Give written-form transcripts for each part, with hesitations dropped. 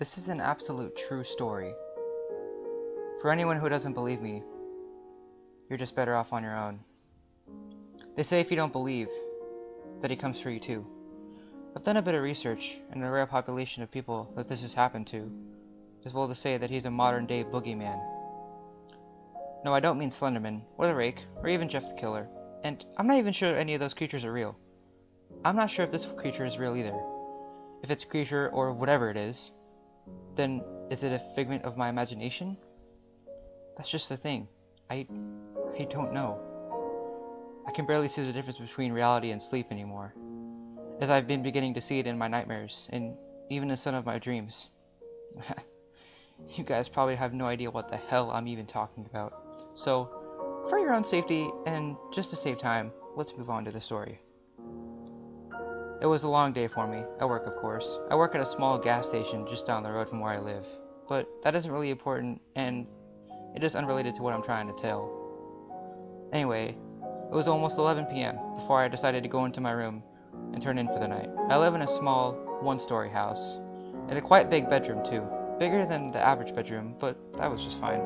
This is an absolute true story. For anyone who doesn't believe me, you're just better off on your own. They say if you don't believe, that he comes for you too. I've done a bit of research, and the rare population of people that this has happened to is well to say that he's a modern-day boogeyman. No, I don't mean Slenderman, or the Rake, or even Jeff the Killer, and I'm not even sure any of those creatures are real. I'm not sure if this creature is real either. If it's a creature, or whatever it is, then is it a figment of my imagination? That's just the thing. I don't know. I can barely see the difference between reality and sleep anymore, as I've been beginning to see it in my nightmares, and even in some of my dreams. You guys probably have no idea what the hell I'm even talking about. So, for your own safety, and just to save time, let's move on to the story. It was a long day for me, at work of course. I work at a small gas station just down the road from where I live, but that isn't really important, and it is unrelated to what I'm trying to tell. Anyway, it was almost 11 p.m. before I decided to go into my room and turn in for the night. I live in a small, one-story house, and a quite big bedroom too. Bigger than the average bedroom, but that was just fine.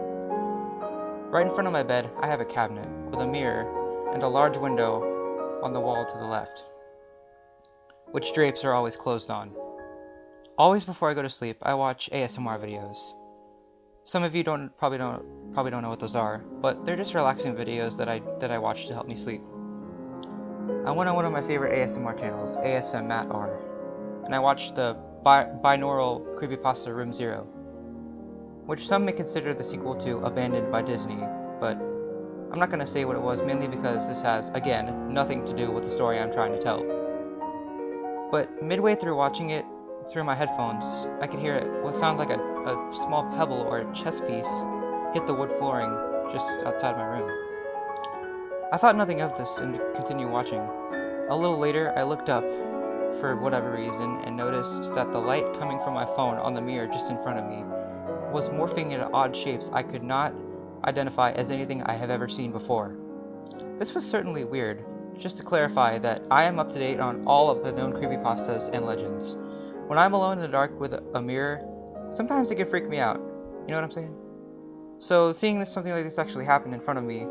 Right in front of my bed, I have a cabinet with a mirror and a large window on the wall to the left, which drapes are always closed on. Always before I go to sleep, I watch ASMR videos. Some of you probably don't know what those are, but they're just relaxing videos that I watch to help me sleep. I went on one of my favorite ASMR channels, ASM Matt R, and I watched the binaural creepypasta Room Zero, which some may consider the sequel to Abandoned by Disney, but I'm not going to say what it was, mainly because this has, again, nothing to do with the story I'm trying to tell. But midway through watching it through my headphones, I could hear what sounded like a small pebble or a chess piece hit the wood flooring just outside my room. I thought nothing of this and continued watching. A little later, I looked up for whatever reason and noticed that the light coming from my phone on the mirror just in front of me was morphing into odd shapes I could not identify as anything I have ever seen before. This was certainly weird. Just to clarify that I am up to date on all of the known creepypastas and legends. When I'm alone in the dark with a mirror, sometimes it can freak me out. You know what I'm saying? So seeing something like this actually happen in front of me,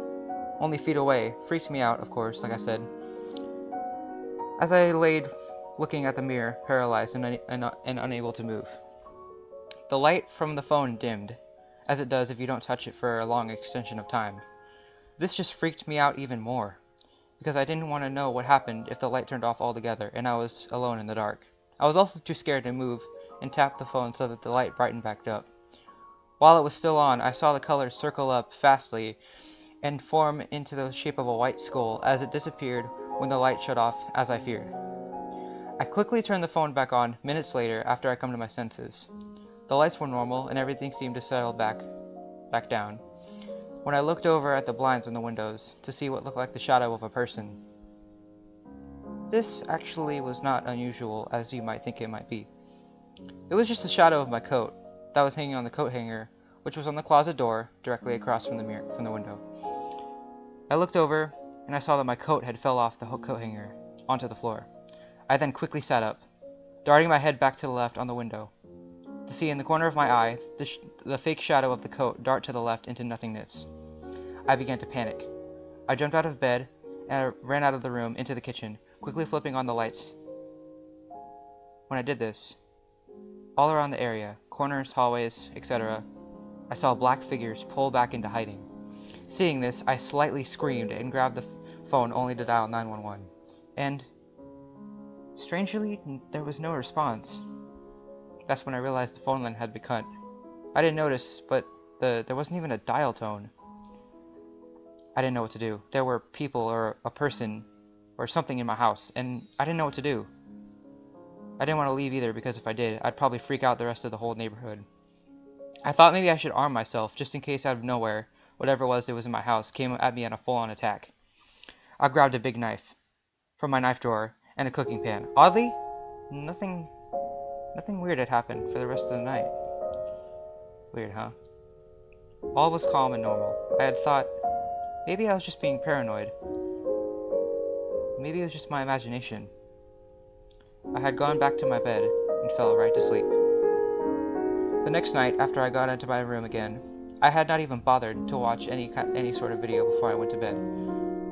only feet away, freaked me out, of course, like I said. As I laid looking at the mirror, paralyzed and unable to move. The light from the phone dimmed, as it does if you don't touch it for a long extension of time. This just freaked me out even more, because I didn't want to know what happened if the light turned off altogether and I was alone in the dark. I was also too scared to move and tap the phone so that the light brightened back up. While it was still on, I saw the colors circle up fastly and form into the shape of a white skull as it disappeared when the light shut off, as I feared. I quickly turned the phone back on minutes later after I come to my senses. The lights were normal and everything seemed to settle back down. When I looked over at the blinds on the windows to see what looked like the shadow of a person. This actually was not unusual as you might think it might be. It was just the shadow of my coat that was hanging on the coat hanger, which was on the closet door directly across from the window. I looked over and I saw that my coat had fell off the coat hanger onto the floor. I then quickly sat up, darting my head back to the left on the window, to see in the corner of my eye the fake shadow of the coat dart to the left into nothingness. I began to panic. I jumped out of bed and I ran out of the room into the kitchen, quickly flipping on the lights. When I did this, all around the area, corners, hallways, etc., I saw black figures pull back into hiding. Seeing this, I slightly screamed and grabbed the phone only to dial 911. And strangely, there was no response. That's when I realized the phone line had been cut. I didn't notice, but there wasn't even a dial tone. I didn't know what to do. There were people or a person or something in my house, and I didn't know what to do. I didn't want to leave either because if I did, I'd probably freak out the rest of the whole neighborhood. I thought maybe I should arm myself just in case out of nowhere, whatever it was that was in my house came at me on a full-on attack. I grabbed a big knife from my knife drawer and a cooking pan. Oddly, nothing weird had happened for the rest of the night. Weird, huh? All was calm and normal. I had thought, maybe I was just being paranoid. Maybe it was just my imagination. I had gone back to my bed and fell right to sleep. The next night, after I got into my room again, I had not even bothered to watch any sort of video before I went to bed.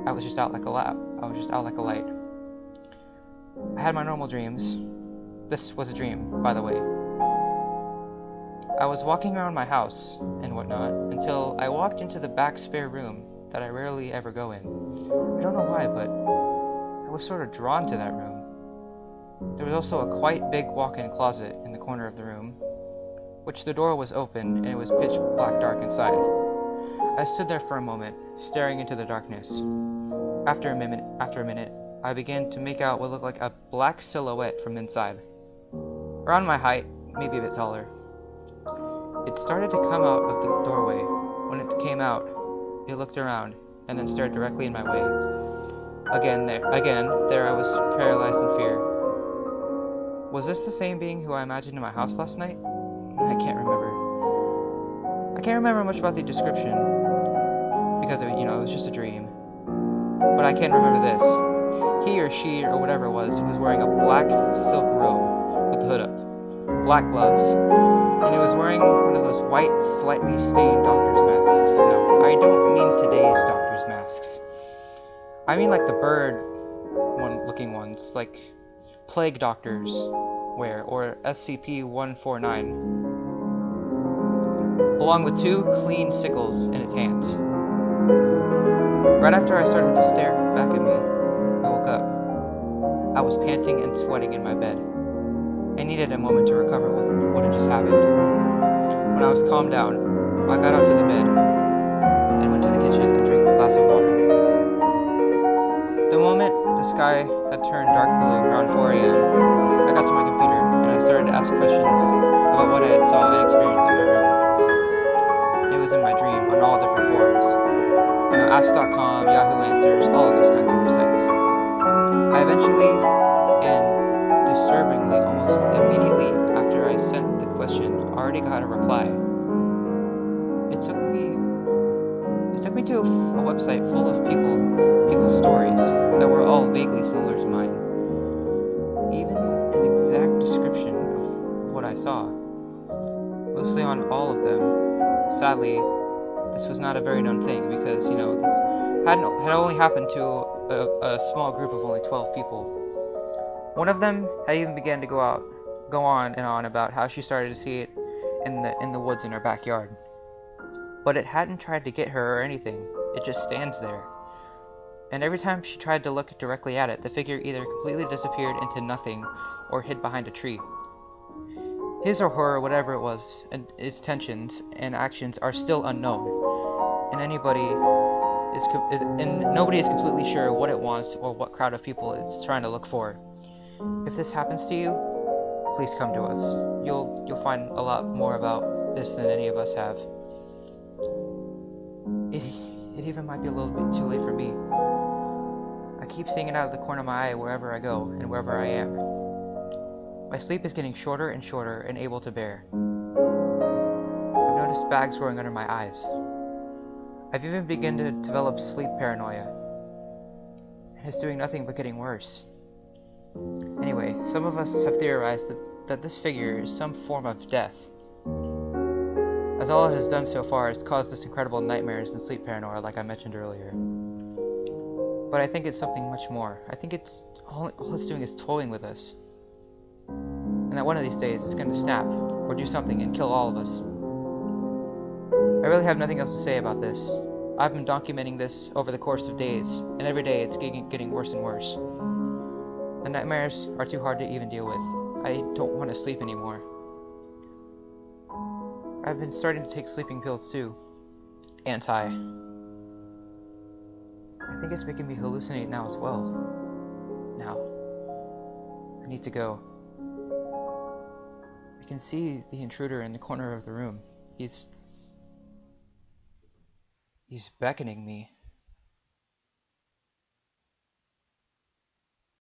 I was just out like a light. I had my normal dreams. This was a dream, by the way. I was walking around my house and whatnot until I walked into the back spare room that I rarely ever go in. I don't know why, but I was sort of drawn to that room. There was also a quite big walk-in closet in the corner of the room, which the door was open and it was pitch black dark inside. I stood there for a moment, staring into the darkness. After a minute, I began to make out what looked like a black silhouette from inside. Around my height, maybe a bit taller. It started to come out of the doorway. When it came out, it looked around and then stared directly in my way. Again, there I was paralyzed in fear. Was this the same being who I imagined in my house last night? I can't remember. I can't remember much about the description because it was just a dream. But I can remember this. He or she or whatever it was wearing a black silk robe with the hood up, black gloves, and it was wearing one of those white, slightly stained doctor's masks. No, I don't mean today's doctor's masks. I mean like the bird looking ones, like plague doctors wear, or SCP-149, along with 2 clean sickles in its hands. Right after I started to stare back at me, I woke up. I was panting and sweating in my bed. I needed a moment to recover with what had just happened. When I was calmed down, I got out to the bed and went to the kitchen and drank a glass of water. The moment the sky had turned dark blue around 4 a.m., I got to my computer and I started to ask questions about what I had saw and experienced in my room. It was in my dream on all different forums. Ask.com, Yahoo Answers, all of those kinds of websites. I eventually, and disturbingly almost immediately after I sent the question, already got a reply. It took me to a website full of people's stories that were all vaguely similar to mine. Even an exact description of what I saw. Mostly on all of them. Sadly, this was not a very known thing because, this had only happened to a small group of only 12 people. One of them had even began to go on and on about how she started to see it in the woods in her backyard. But it hadn't tried to get her or anything. It just stands there. And every time she tried to look directly at it, the figure either completely disappeared into nothing or hid behind a tree. His or her, whatever it was, and its intentions and actions are still unknown, and nobody is completely sure what it wants or what crowd of people it's trying to look for. If this happens to you, please come to us. You'll find a lot more about this than any of us have. It even might be a little bit too late for me. I keep seeing it out of the corner of my eye wherever I go and wherever I am. My sleep is getting shorter and shorter and able to bear. I've noticed bags growing under my eyes. I've even begun to develop sleep paranoia. And it's doing nothing but getting worse. Anyway, some of us have theorized that this figure is some form of death, as all it has done so far is caused us incredible nightmares and sleep paranoia like I mentioned earlier. But I think it's something much more. I think all it's doing is toying with us. And that one of these days it's going to snap or do something and kill all of us. I really have nothing else to say about this. I've been documenting this over the course of days, and every day it's getting worse and worse. The nightmares are too hard to even deal with. I don't want to sleep anymore. I've been starting to take sleeping pills too. Anti. I think it's making me hallucinate now as well. Now, I need to go. I can see the intruder in the corner of the room. He's beckoning me.